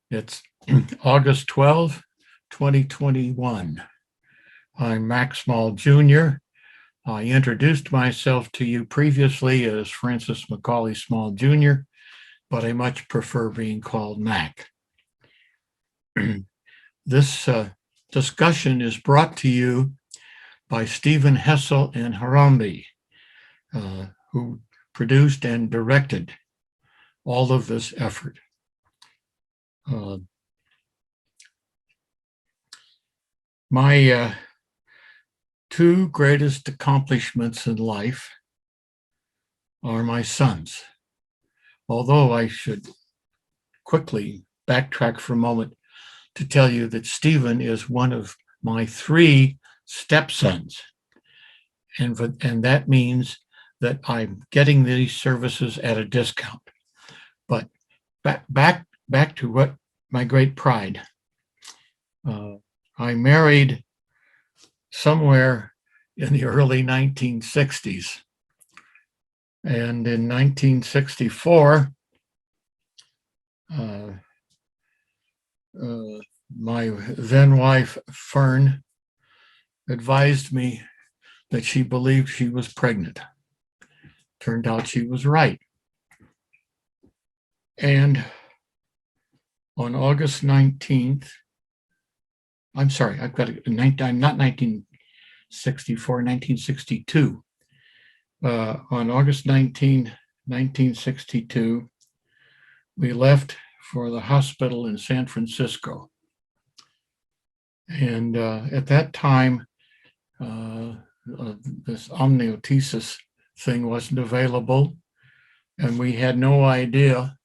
It's August 12, 2021. I'm Max Small Jr. I introduced myself to you previously as Francis Macaulay Small Jr., but I much prefer being called Mac. This discussion is brought to you by Stephen Hessel and Harambe, who produced and directed all of this effort. My two greatest accomplishments in life are my sons. Although I should quickly backtrack for a moment to tell you that Stephen is one of my three stepsons. And that means that I'm getting these services at a discount. But back to what my great pride. I married somewhere in the early 1960s. And in 1964, my then wife, Fern, advised me that she believed she was pregnant. Turned out she was right. And on August 19th, I'm sorry, I've got not 1964, 1962. On August 19, 1962, we left for the hospital in San Francisco. And at that time, this amniotesis thing wasn't available, and we had no idea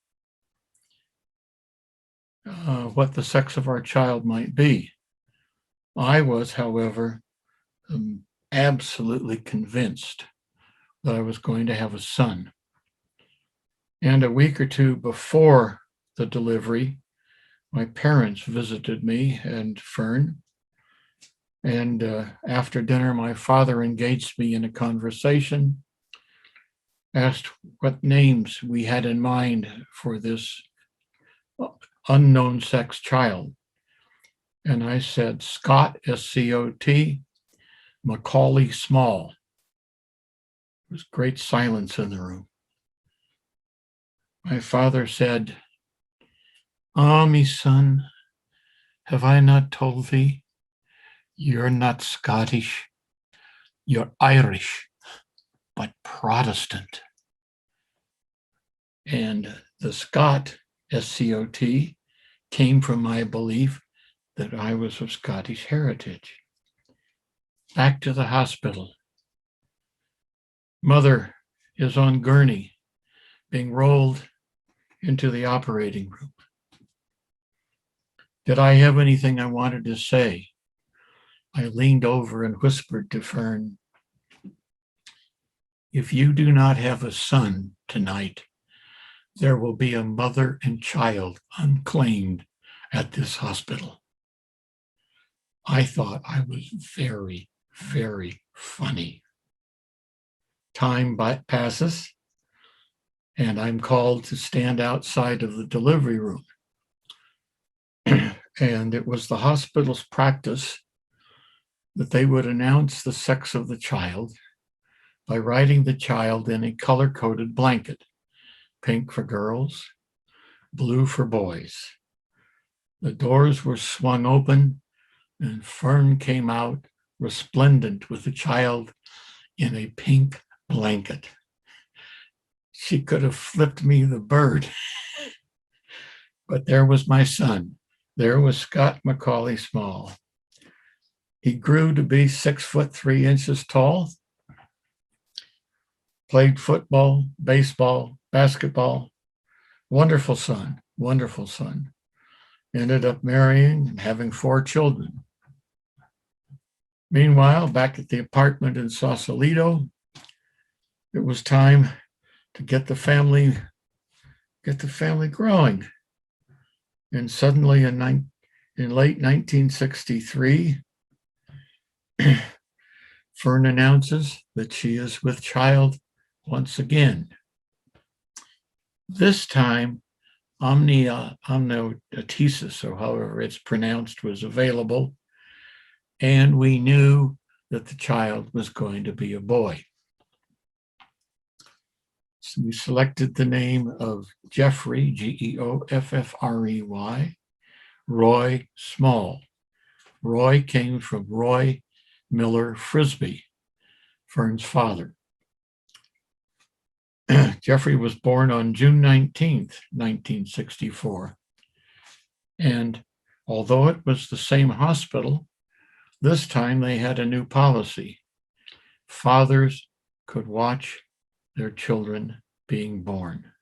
what the sex of our child might be. I was, however, absolutely convinced that I was going to have a son. And a week or two before the delivery, my parents visited me and Fern. And after dinner, my father engaged me in a conversation, asked what names we had in mind for this unknown sex child. And I said, Scott, S-C-O-T, Macaulay Small. There was great silence in the room. My father said, me son, have I not told thee? You're not Scottish, you're Irish, but Protestant. And the Scot, S-C-O-T, came from my belief that I was of Scottish heritage. Back to the hospital. Mother is on gurney, being rolled into the operating room. Did I have anything I wanted to say? I leaned over and whispered to Fern, if you do not have a son tonight, there will be a mother and child unclaimed at this hospital. I thought I was very, very funny. Time passes, and I'm called to stand outside of the delivery room. And it was the hospital's practice that they would announce the sex of the child by writing the child in a color-coded blanket, pink for girls, blue for boys. The doors were swung open, and Fern came out resplendent with the child in a pink blanket. She could have flipped me the bird. But there was my son. There was Scott Macaulay Small. He grew to be 6'3" tall, played football, baseball, basketball. Wonderful son, wonderful son. Ended up marrying and having 4 children. Meanwhile, back at the apartment in Sausalito, it was time to get the family growing. And suddenly in late 1963, Fern announces that she is with child once again. This time, amniotesis, or however it's pronounced, was available. And we knew that the child was going to be a boy. So we selected the name of Geoffrey, Geoffrey, Roy Small. Roy came from Roy Miller Frisbee, Fern's father. Geoffrey was born on June 19th, 1964. And although it was the same hospital, this time they had a new policy. Fathers could watch their children being born.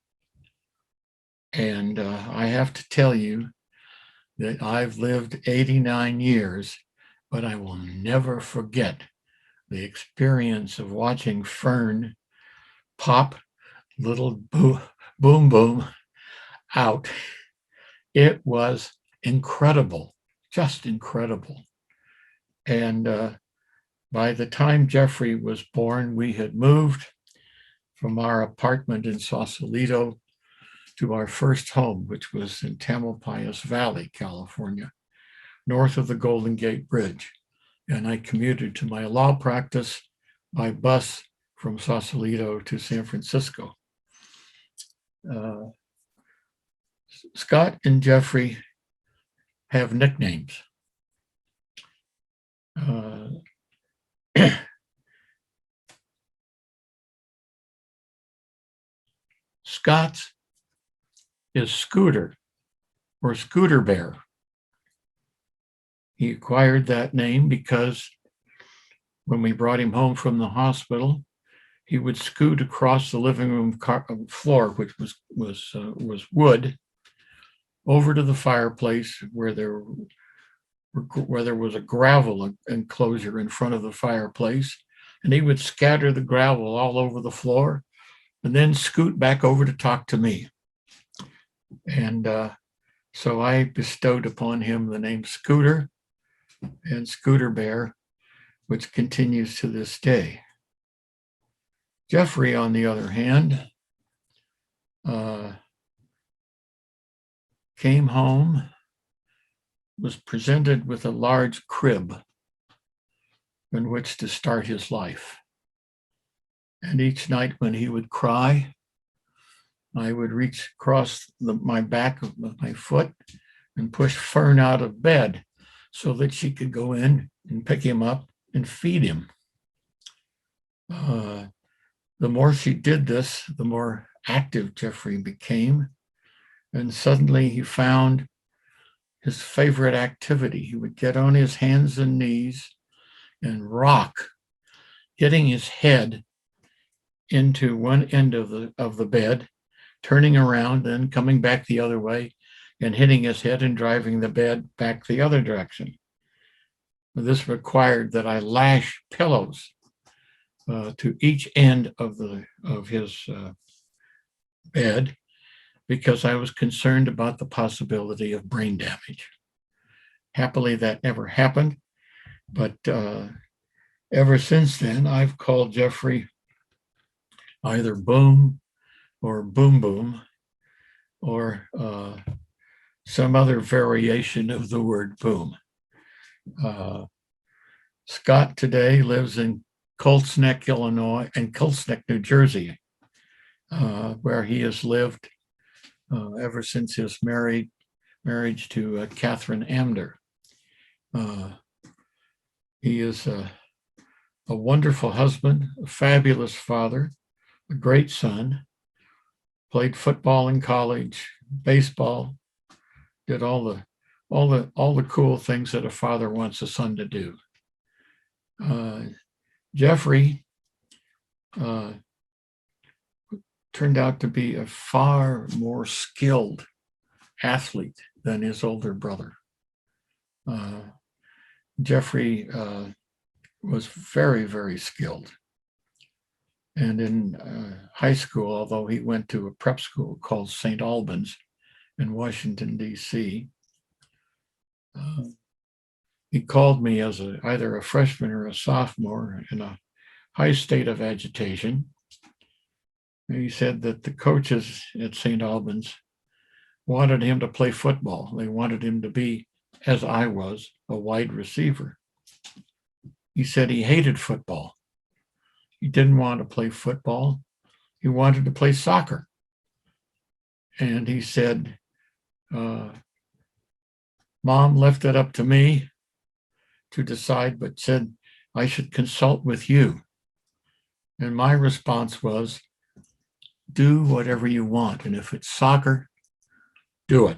And I have to tell you that I've lived 89 years, but I will never forget the experience of watching Fern pop little boom boom out. It was incredible, just incredible. And by the time Geoffrey was born, we had moved from our apartment in Sausalito to our first home, which was in Tamalpais Valley, California, north of the Golden Gate Bridge. And I commuted to my law practice by bus from Sausalito to San Francisco. Scott and Geoffrey have nicknames. Scott's is Scooter, or Scooter Bear. He acquired that name because when we brought him home from the hospital, he would scoot across the living room floor, which was wood, over to the fireplace where there was a gravel enclosure in front of the fireplace, and he would scatter the gravel all over the floor and then scoot back over to talk to me. And so I bestowed upon him the name Scooter and Scooter Bear, which continues to this day. Geoffrey, on the other hand, came home, was presented with a large crib in which to start his life. And each night when he would cry, I would reach across my back of my foot and push Fern out of bed so that she could go in and pick him up and feed him. The more she did this, the more active Geoffrey became. And suddenly he found his favorite activity. He would get on his hands and knees and rock, hitting his head into one end of the bed, turning around, then coming back the other way and hitting his head and driving the bed back the other direction. This required that I lash pillows to each end of his bed, because I was concerned about the possibility of brain damage. Happily, that never happened, but ever since then, I've called Geoffrey either Boom or Boom Boom, or some other variation of the word boom. Scott today lives in Colts Neck, Illinois, and Colts Neck, New Jersey, where he has lived ever since his marriage to Catherine Amder. He is a wonderful husband, a fabulous father, a great son, played football in college, baseball, did all the cool things that a father wants a son to do. Geoffrey turned out to be a far more skilled athlete than his older brother. Geoffrey was very, very skilled. And in high school, although he went to a prep school called St. Albans in Washington, D.C., he called me as either a freshman or a sophomore in a high state of agitation. He said that the coaches at St. Albans wanted him to play football. They wanted him to be, as I was, a wide receiver. He said he hated football. He didn't want to play football. He wanted to play soccer. And he said, Mom left it up to me to decide, but said I should consult with you. And my response was, do whatever you want. And if it's soccer, do it.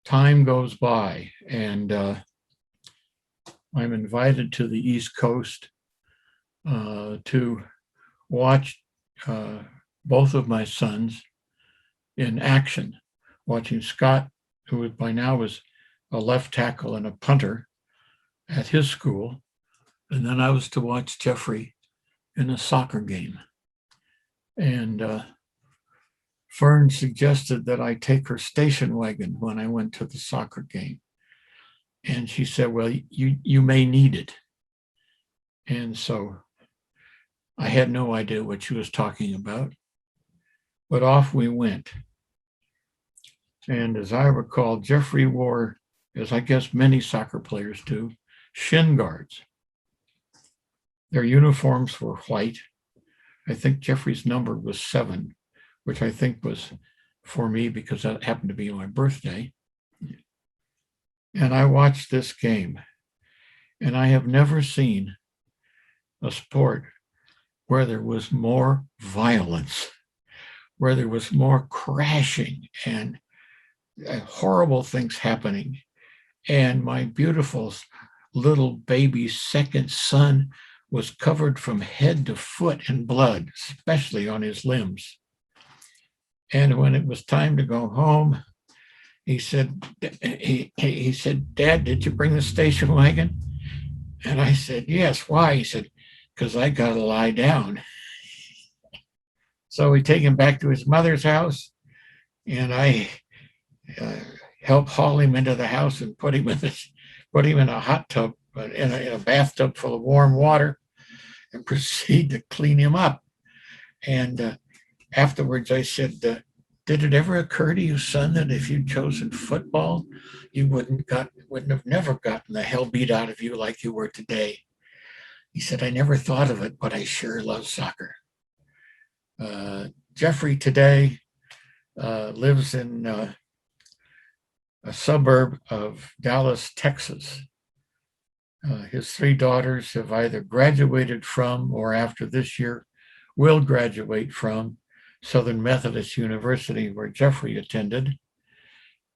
Time goes by, and I'm invited to the East Coast to watch both of my sons in action, watching Scott, who by now was a left tackle and a punter at his school. And then I was to watch Jeffrey in a soccer game. And Fern suggested that I take her station wagon when I went to the soccer game. And she said, well, you may need it. And so I had no idea what she was talking about, but off we went. And as I recall, Jeffrey wore, as I guess many soccer players do, shin guards. Their uniforms were white. I think Jeffrey's number was 7, which I think was for me because that happened to be my birthday. And I watched this game, and I have never seen a sport where there was more violence, where there was more crashing and horrible things happening. And my beautiful little baby second son was covered from head to foot in blood, especially on his limbs. And when it was time to go home, he said, Dad, did you bring the station wagon? And I said, yes. Why? He said, because I got to lie down. So we take him back to his mother's house, and I help haul him into the house and put him in a hot tub, in a bathtub full of warm water, and proceed to clean him up. And afterwards, I said, did it ever occur to you, son, that if you'd chosen football, you wouldn't have never gotten the hell beat out of you like you were today? He said, I never thought of it, but I sure love soccer. Jeffrey today lives in a suburb of Dallas, Texas. His 3 daughters have either graduated from, or after this year will graduate from, Southern Methodist University, where Jeffrey attended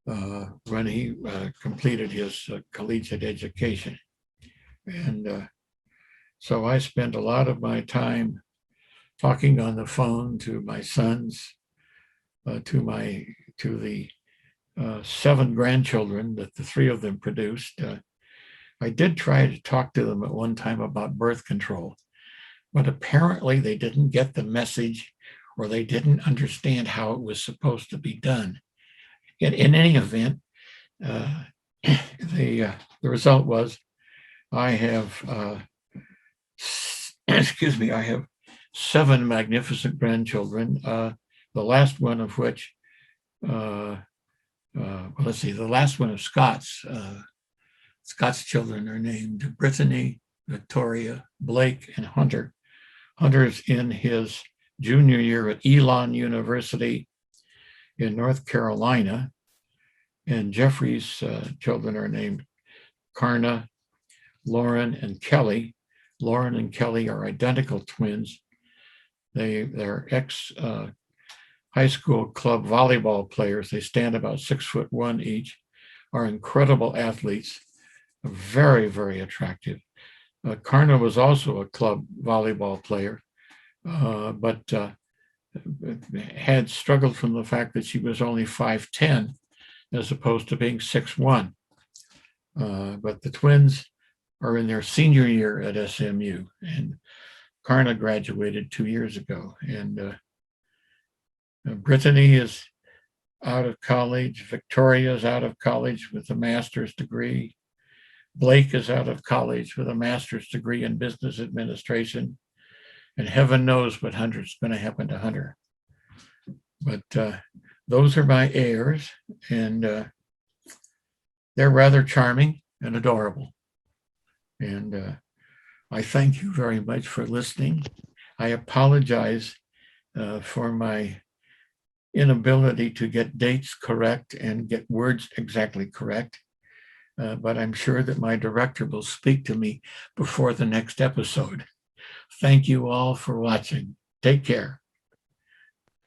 when he completed his collegiate education. And so I spent a lot of my time talking on the phone to my sons, to the 7 grandchildren that the 3 of them produced. I did try to talk to them at one time about birth control, but apparently they didn't get the message, or they didn't understand how it was supposed to be done. In any event, the result was I have, I have 7 magnificent grandchildren, the last one of which, the last one of Scott's children are named Brittany, Victoria, Blake, and Hunter. Hunter's in his junior year at Elon University in North Carolina, and Jeffrey's children are named Karna, Lauren, and Kelly. Lauren and Kelly are identical twins. They're ex-high school club volleyball players. They stand about 6'1" each, are incredible athletes, very, very attractive. Karna was also a club volleyball player, but had struggled from the fact that she was only 5'10" as opposed to being 6'1". But the twins are in their senior year at SMU, and Karna graduated 2 years ago. And Brittany is out of college. Victoria is out of college with a master's degree. Blake is out of college with a master's degree in business administration. And heaven knows what Hunter's going to happen to Hunter. But those are my heirs, and they're rather charming and adorable. And I thank you very much for listening. I apologize for my inability to get dates correct and get words exactly correct. But I'm sure that my director will speak to me before the next episode. Thank you all for watching. Take care.